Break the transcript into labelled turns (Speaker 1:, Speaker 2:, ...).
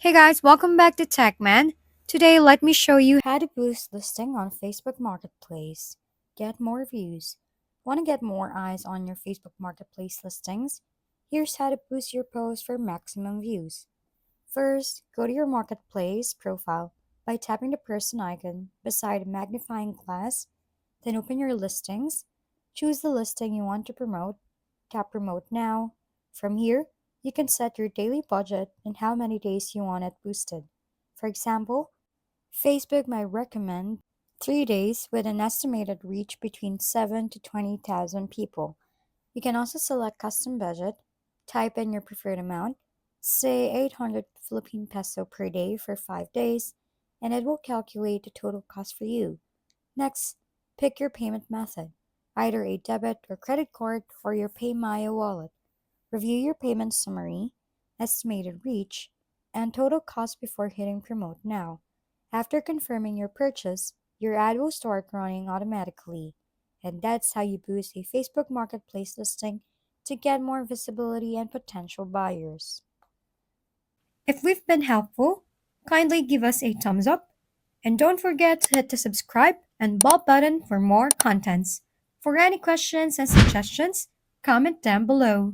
Speaker 1: Hey guys, welcome back to TechMan. Today, let me show you how to boost listing on Facebook Marketplace. Get more views. Want to get more eyes on your Facebook Marketplace listings? Here's how to boost your post for maximum views. First, go to your Marketplace profile by tapping the person icon beside a magnifying glass. Then open your listings. Choose the listing you want to promote. Tap Promote Now. From here, you can set your daily budget and how many days you want it boosted. For example, Facebook might recommend 3 days with an estimated reach between 7 to 20,000 people. You can also select custom budget, type in your preferred amount, say 800 Philippine peso per day for 5 days, and it will calculate the total cost for you. Next, pick your payment method, either a debit or credit card or your PayMaya wallet. Review your payment summary, estimated reach, and total cost before hitting Promote Now. After confirming your purchase, your ad will start running automatically. And that's how you boost a Facebook Marketplace listing to get more visibility and potential buyers. If we've been helpful, kindly give us a thumbs up and don't forget to hit the subscribe and bell button for more contents. For any questions and suggestions, comment down below.